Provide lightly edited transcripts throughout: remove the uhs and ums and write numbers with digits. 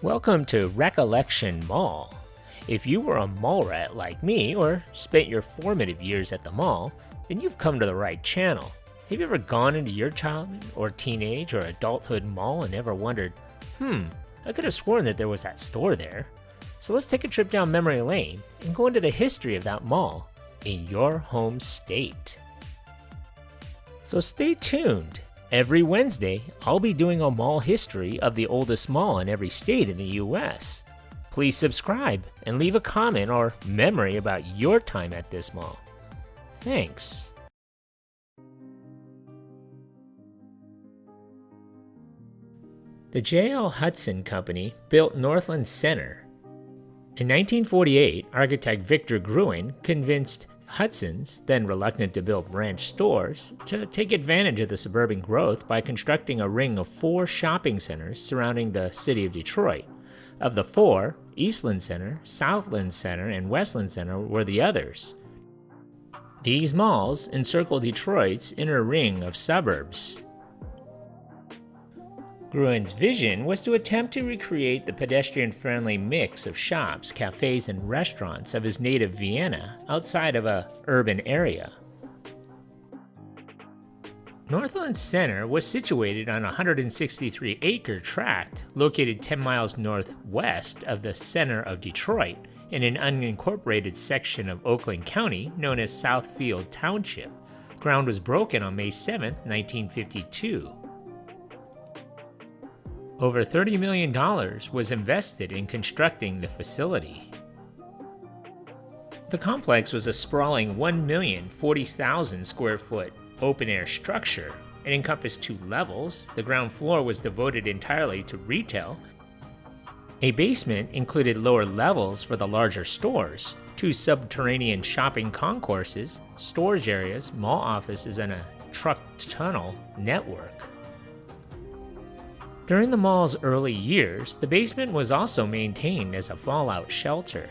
Welcome to Recollection Mall. If you were a mall rat like me or spent your formative years at the mall, then you've come to the right channel. Have you ever gone into your childhood or teenage or adulthood mall and ever wondered, I could have sworn that there was that store there? So let's take a trip down memory lane and go into the history of that mall in your home state. So stay tuned. Every Wednesday, I'll be doing a mall history of the oldest mall in every state in the US. Please subscribe and leave a comment or memory about your time at this mall. Thanks. The J.L. Hudson Company built Northland Center. In 1948, architect Victor Gruen convinced Hudson's, then reluctant to build branch stores, to take advantage of the suburban growth by constructing a ring of 4 shopping centers surrounding the city of Detroit. Of the 4, Eastland Center, Southland Center, and Westland Center were the others. These malls encircle Detroit's inner ring of suburbs. Gruen's vision was to attempt to recreate the pedestrian-friendly mix of shops, cafes, and restaurants of his native Vienna outside of an urban area. Northland Center was situated on a 163-acre tract located 10 miles northwest of the center of Detroit in an unincorporated section of Oakland County known as Southfield Township. Ground was broken on May 7, 1952. Over $30 million was invested in constructing the facility. The complex was a sprawling 1,040,000 square foot open-air structure. It encompassed 2 levels. The ground floor was devoted entirely to retail. A basement included lower levels for the larger stores, 2 subterranean shopping concourses, storage areas, mall offices, and a truck tunnel network. During the mall's early years, the basement was also maintained as a fallout shelter.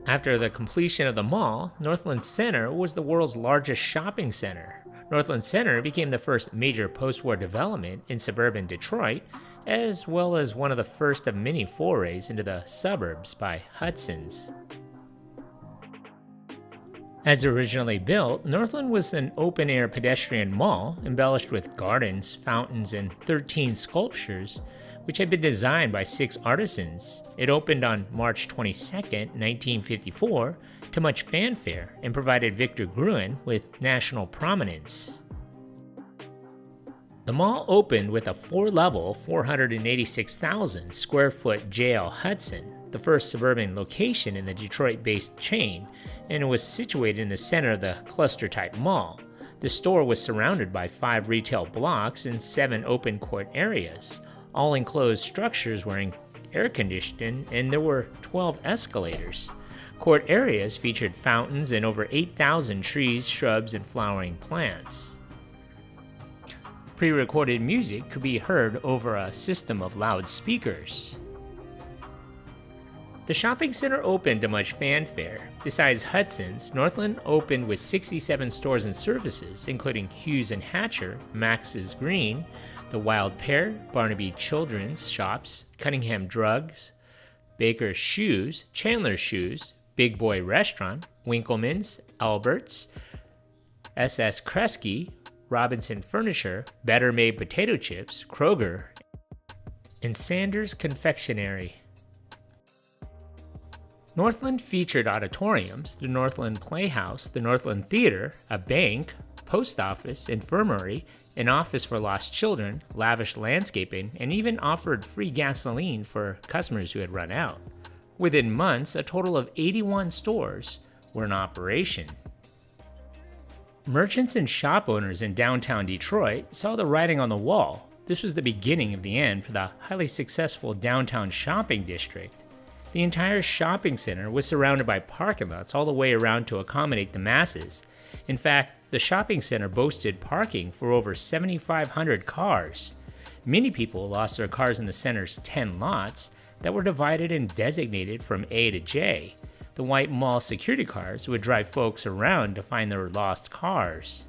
After the completion of the mall, Northland Center was the world's largest shopping center. Northland Center became the first major post-war development in suburban Detroit, as well as one of the first of many forays into the suburbs by Hudson's. As originally built, Northland was an open-air pedestrian mall embellished with gardens, fountains, and 13 sculptures, which had been designed by 6 artisans. It opened on March 22, 1954, to much fanfare and provided Victor Gruen with national prominence. The mall opened with a 4-level, 486,000 square foot J.L. Hudson, the first suburban location in the Detroit-based chain, and it was situated in the center of the cluster-type mall. The store was surrounded by 5 retail blocks and 7 open court areas. All enclosed structures were air-conditioned, and there were 12 escalators. Court areas featured fountains and over 8,000 trees, shrubs, and flowering plants. Pre-recorded music could be heard over a system of loudspeakers. The shopping center opened to much fanfare. Besides Hudson's, Northland opened with 67 stores and services, including Hughes and Hatcher, Max's Green, The Wild Pear, Barnaby Children's Shops, Cunningham Drugs, Baker's Shoes, Chandler's Shoes, Big Boy Restaurant, Winkleman's, Albert's, S.S. Kresge, Robinson Furniture, Better Made Potato Chips, Kroger, and Sanders Confectionery. Northland featured auditoriums, the Northland Playhouse, the Northland Theater, a bank, post office, infirmary, an office for lost children, lavish landscaping, and even offered free gasoline for customers who had run out. Within months, a total of 81 stores were in operation. Merchants and shop owners in downtown Detroit saw the writing on the wall. This was the beginning of the end for the highly successful downtown shopping district. The entire shopping center was surrounded by parking lots all the way around to accommodate the masses. In fact, the shopping center boasted parking for over 7,500 cars. Many people lost their cars in the center's 10 lots that were divided and designated from A to J. The white mall security cars would drive folks around to find their lost cars.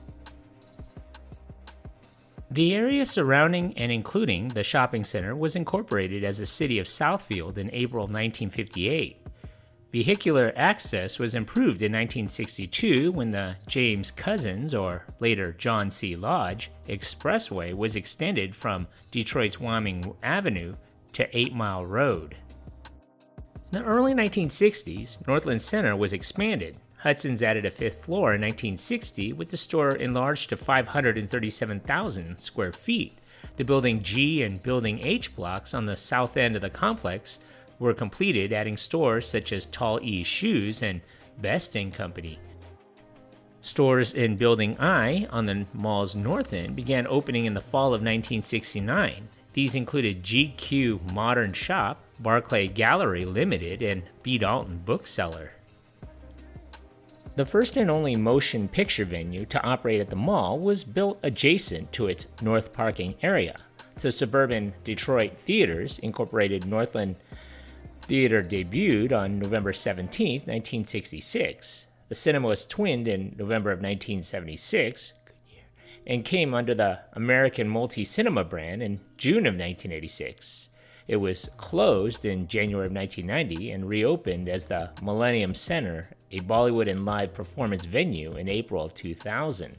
The area surrounding and including the shopping center was incorporated as the city of Southfield in April 1958. Vehicular access was improved in 1962 when the James Couzens, or later John C. Lodge, Expressway was extended from Detroit's Wyoming Avenue to 8 Mile Road. In the early 1960s, Northland Center was expanded. Hudson's added a fifth floor in 1960 with the store enlarged to 537,000 square feet. The Building G and Building H blocks on the south end of the complex were completed, adding stores such as Tall E Shoes and Best & Company. Stores in Building I on the mall's north end began opening in the fall of 1969. These included GQ Modern Shop, Barclay Gallery Limited, and B. Dalton Bookseller. The first and only motion picture venue to operate at the mall was built adjacent to its north parking area. The suburban Detroit Theaters, Incorporated Northland Theater debuted on November 17, 1966. The cinema was twinned in November of 1976 and came under the American Multi-Cinema brand in June of 1986. It was closed in January of 1990 and reopened as the Millennium Center, a Bollywood and live performance venue, in April of 2000.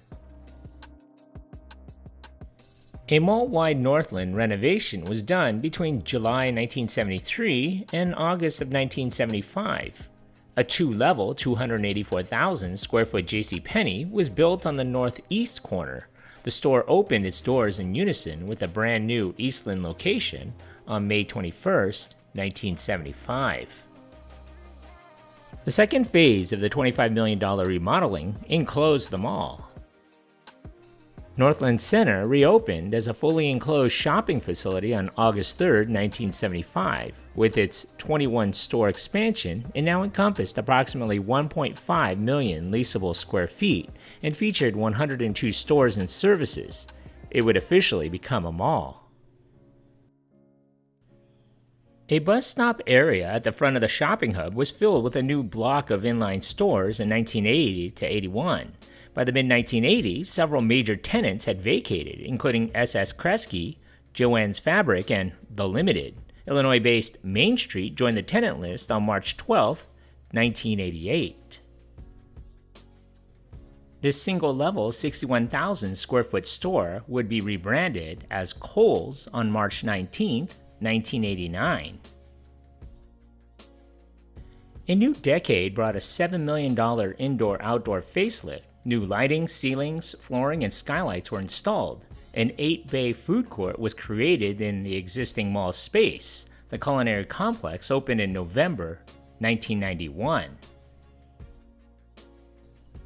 A mall-wide Northland renovation was done between July 1973 and August of 1975. A two-level, 284,000 square foot JCPenney was built on the northeast corner. The store opened its doors in unison with a brand new Eastland location on May 21, 1975. The second phase of the $25 million remodeling enclosed the mall. Northland Center reopened as a fully enclosed shopping facility on August 3, 1975. With its 21-store expansion, it now encompassed approximately 1.5 million leasable square feet and featured 102 stores and services. It would officially become a mall. A bus stop area at the front of the shopping hub was filled with a new block of inline stores in 1980 to 81. By the mid-1980s, several major tenants had vacated, including S.S. Kresge, Joann's Fabric, and The Limited. Illinois-based Main Street joined the tenant list on March 12, 1988. This single-level 61,000 square foot store would be rebranded as Kohl's on March 19, 1989. A new decade brought a $7 million indoor-outdoor facelift. New lighting, ceilings, flooring, and skylights were installed. An 8-bay food court was created in the existing mall space. The culinary complex opened in November 1991.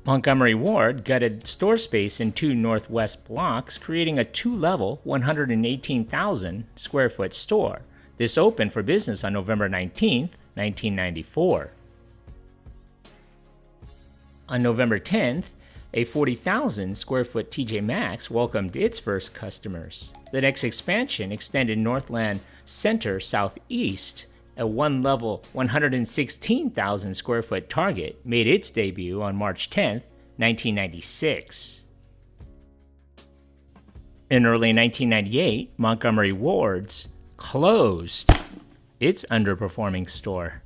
Montgomery Ward gutted store space in two northwest blocks, creating a two-level, 118,000 square foot store. This opened for business on November 19, 1994. On November 10th, a 40,000 square foot TJ Maxx welcomed its first customers. The next expansion extended Northland Center southeast. A one-level, 116,000 square foot Target made its debut on March 10, 1996. In early 1998, Montgomery Ward's closed its underperforming store.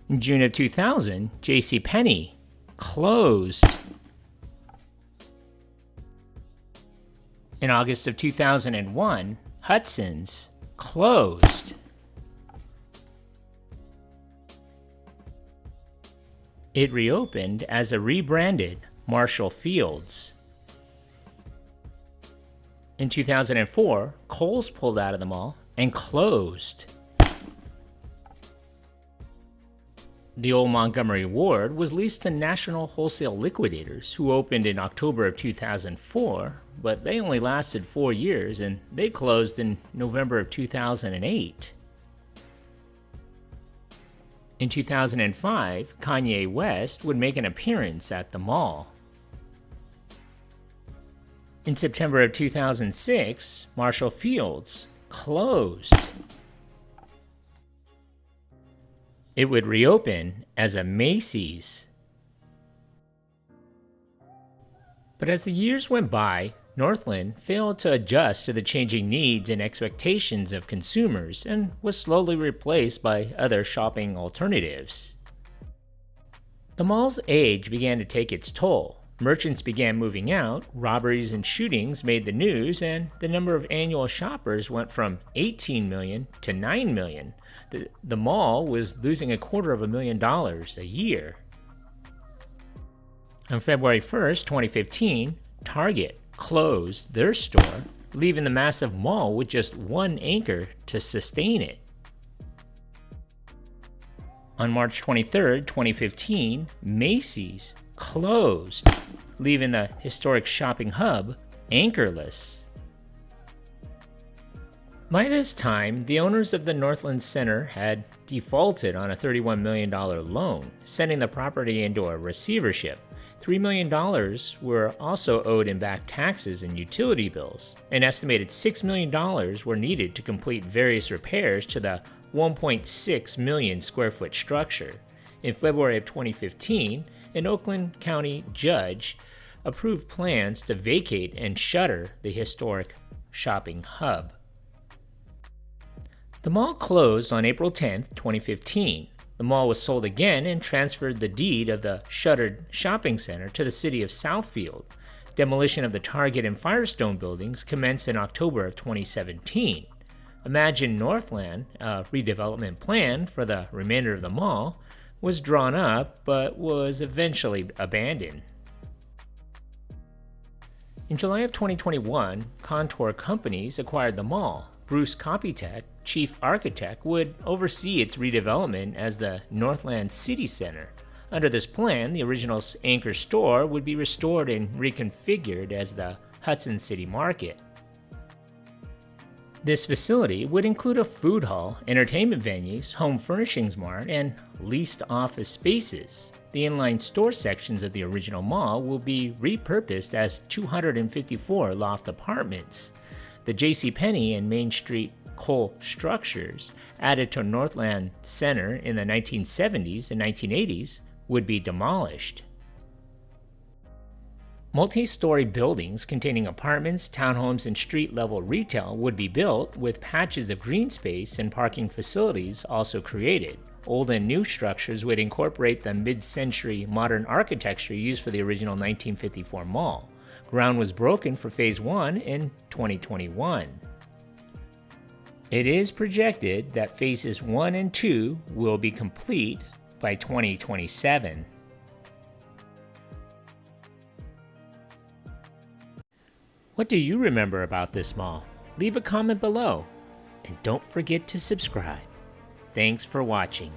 In June of 2000, JCPenney closed. In August of 2001, Hudson's closed. It reopened as a rebranded Marshall Field's. In 2004, Kohl's pulled out of the mall and closed. The old Montgomery Ward was leased to National Wholesale Liquidators, who opened in October of 2004, but they only lasted 4 years and they closed in November of 2008. In 2005, Kanye West would make an appearance at the mall. In September of 2006, Marshall Field's closed. It would reopen as a Macy's. But as the years went by, Northland failed to adjust to the changing needs and expectations of consumers and was slowly replaced by other shopping alternatives. The mall's age began to take its toll. Merchants began moving out, robberies and shootings made the news, and the number of annual shoppers went from 18 million to 9 million. The mall was losing $250,000 a year. On February 1st, 2015, Target closed their store, leaving the massive mall with just one anchor to sustain it. On March 23, 2015, Macy's closed, leaving the historic shopping hub anchorless. By this time, the owners of the Northland Center had defaulted on a $31 million loan, sending the property into a receivership. $3 million were also owed in back taxes and utility bills. An estimated $6 million were needed to complete various repairs to the 1.6 million square foot structure. In February of 2015, an Oakland County judge approved plans to vacate and shutter the historic shopping hub. The mall closed on April 10, 2015. The mall was sold again and transferred the deed of the shuttered shopping center to the city of Southfield. Demolition of the Target and Firestone buildings commenced in October of 2017. Imagine Northland, a redevelopment plan for the remainder of the mall, was drawn up but was eventually abandoned. In July of 2021, Contour Companies acquired the mall. Bruce Kopitek, chief architect, would oversee its redevelopment as the Northland City Center. Under this plan, the original anchor store would be restored and reconfigured as the Hudson City Market. This facility would include a food hall, entertainment venues, home furnishings mart, and leased office spaces. The inline store sections of the original mall will be repurposed as 254 loft apartments. The JCPenney and Main Street Cole structures, added to Northland Center in the 1970s and 1980s, would be demolished. Multi-story buildings containing apartments, townhomes, and street-level retail would be built, with patches of green space and parking facilities also created. Old and new structures would incorporate the mid-century modern architecture used for the original 1954 mall. Ground was broken for Phase 1 in 2021. It is projected that Phases 1 and 2 will be complete by 2027. What do you remember about this mall? Leave a comment below, and don't forget to subscribe. Thanks for watching.